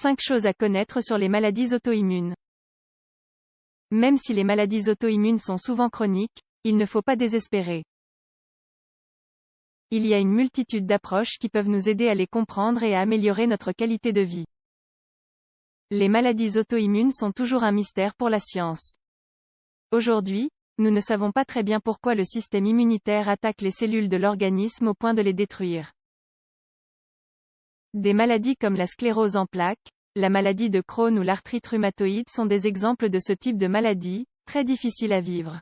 5 choses à connaître sur les maladies auto-immunes. Même si les maladies auto-immunes sont souvent chroniques, il ne faut pas désespérer. Il y a une multitude d'approches qui peuvent nous aider à les comprendre et à améliorer notre qualité de vie. Les maladies auto-immunes sont toujours un mystère pour la science. Aujourd'hui, nous ne savons pas très bien pourquoi le système immunitaire attaque les cellules de l'organisme au point de les détruire. Des maladies comme la sclérose en plaques, la maladie de Crohn ou l'arthrite rhumatoïde sont des exemples de ce type de maladie, très difficiles à vivre.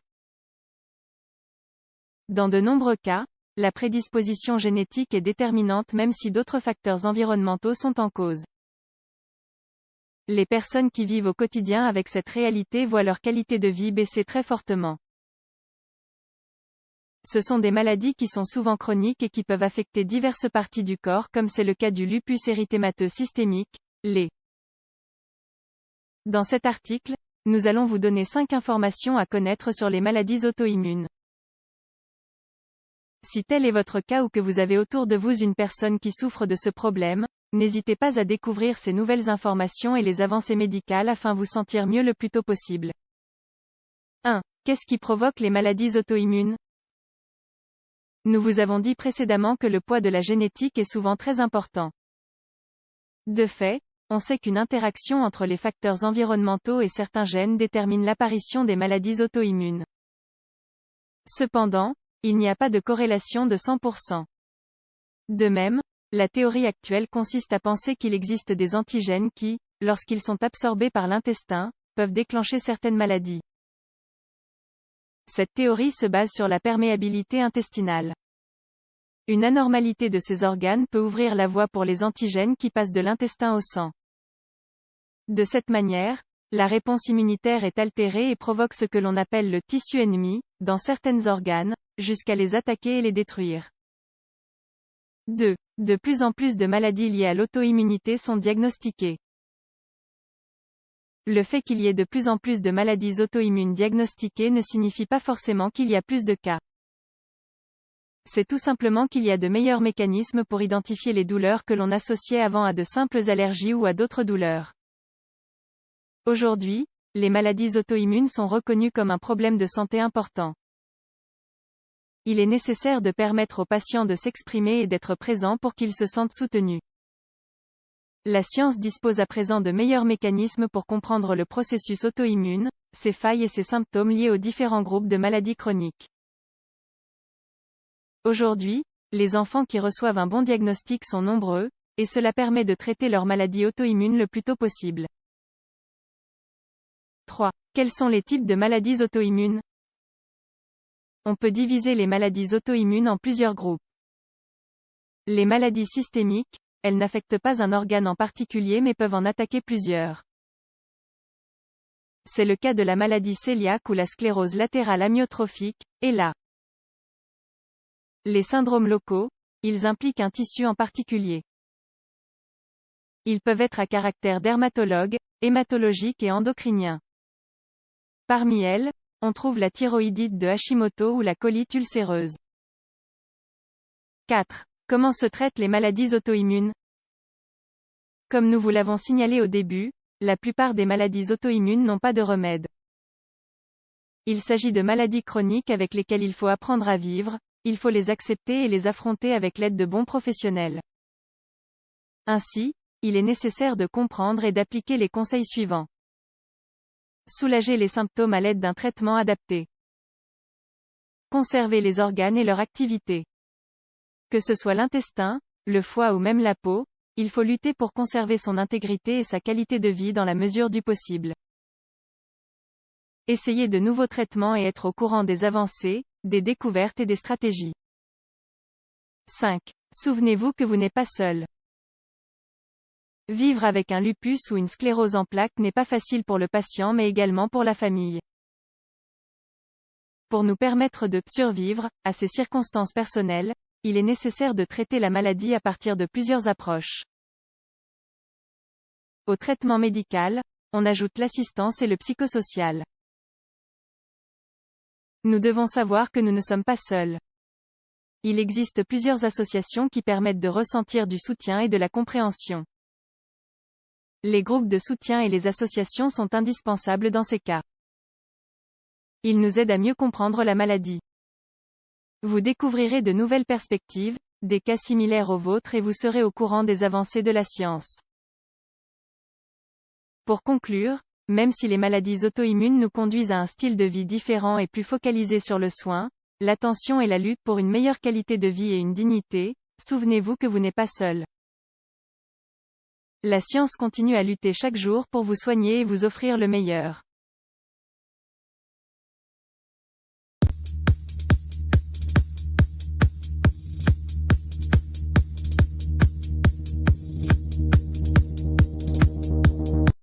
Dans de nombreux cas, la prédisposition génétique est déterminante même si d'autres facteurs environnementaux sont en cause. Les personnes qui vivent au quotidien avec cette réalité voient leur qualité de vie baisser très fortement. Ce sont des maladies qui sont souvent chroniques et qui peuvent affecter diverses parties du corps comme c'est le cas du lupus érythémateux systémique, LÉ. Dans cet article, nous allons vous donner 5 informations à connaître sur les maladies auto-immunes. Si tel est votre cas ou que vous avez autour de vous une personne qui souffre de ce problème, n'hésitez pas à découvrir ces nouvelles informations et les avancées médicales afin de vous sentir mieux le plus tôt possible. 1. Qu'est-ce qui provoque les maladies auto-immunes? Nous vous avons dit précédemment que le poids de la génétique est souvent très important. De fait, on sait qu'une interaction entre les facteurs environnementaux et certains gènes détermine l'apparition des maladies auto-immunes. Cependant, il n'y a pas de corrélation de 100%. De même, la théorie actuelle consiste à penser qu'il existe des antigènes qui, lorsqu'ils sont absorbés par l'intestin, peuvent déclencher certaines maladies. Cette théorie se base sur la perméabilité intestinale. Une anormalité de ces organes peut ouvrir la voie pour les antigènes qui passent de l'intestin au sang. De cette manière, la réponse immunitaire est altérée et provoque ce que l'on appelle le tissu ennemi, dans certains organes, jusqu'à les attaquer et les détruire. 2. De plus en plus de maladies liées à l'auto-immunité sont diagnostiquées. Le fait qu'il y ait de plus en plus de maladies auto-immunes diagnostiquées ne signifie pas forcément qu'il y a plus de cas. C'est tout simplement qu'il y a de meilleurs mécanismes pour identifier les douleurs que l'on associait avant à de simples allergies ou à d'autres douleurs. Aujourd'hui, les maladies auto-immunes sont reconnues comme un problème de santé important. Il est nécessaire de permettre aux patients de s'exprimer et d'être présents pour qu'ils se sentent soutenus. La science dispose à présent de meilleurs mécanismes pour comprendre le processus auto-immune, ses failles et ses symptômes liés aux différents groupes de maladies chroniques. Aujourd'hui, les enfants qui reçoivent un bon diagnostic sont nombreux, et cela permet de traiter leur maladie auto-immune le plus tôt possible. 3. Quels sont les types de maladies auto-immunes? On peut diviser les maladies auto-immunes en plusieurs groupes. Les maladies systémiques, elles n'affectent pas un organe en particulier mais peuvent en attaquer plusieurs. C'est le cas de la maladie cœliaque ou la sclérose latérale amyotrophique, ELA. Les syndromes locaux, ils impliquent un tissu en particulier. Ils peuvent être à caractère dermatologue, hématologique et endocrinien. Parmi elles, on trouve la thyroïdite de Hashimoto ou la colite ulcéreuse. 4. Comment se traitent les maladies auto-immunes? Comme nous vous l'avons signalé au début, la plupart des maladies auto-immunes n'ont pas de remède. Il s'agit de maladies chroniques avec lesquelles il faut apprendre à vivre, il faut les accepter et les affronter avec l'aide de bons professionnels. Ainsi, il est nécessaire de comprendre et d'appliquer les conseils suivants. Soulager les symptômes à l'aide d'un traitement adapté. Conserver les organes et leur activité. Que ce soit l'intestin, le foie ou même la peau, il faut lutter pour conserver son intégrité et sa qualité de vie dans la mesure du possible. Essayer de nouveaux traitements et être au courant des avancées, des découvertes et des stratégies. 5. Souvenez-vous que vous n'êtes pas seul. Vivre avec un lupus ou une sclérose en plaques n'est pas facile pour le patient mais également pour la famille. Pour nous permettre de survivre à ces circonstances personnelles, il est nécessaire de traiter la maladie à partir de plusieurs approches. Au traitement médical, on ajoute l'assistance et le psychosocial. Nous devons savoir que nous ne sommes pas seuls. Il existe plusieurs associations qui permettent de ressentir du soutien et de la compréhension. Les groupes de soutien et les associations sont indispensables dans ces cas. Ils nous aident à mieux comprendre la maladie. Vous découvrirez de nouvelles perspectives, des cas similaires aux vôtres et vous serez au courant des avancées de la science. Pour conclure, même si les maladies auto-immunes nous conduisent à un style de vie différent et plus focalisé sur le soin, l'attention et la lutte pour une meilleure qualité de vie et une dignité, souvenez-vous que vous n'êtes pas seul. La science continue à lutter chaque jour pour vous soigner et vous offrir le meilleur.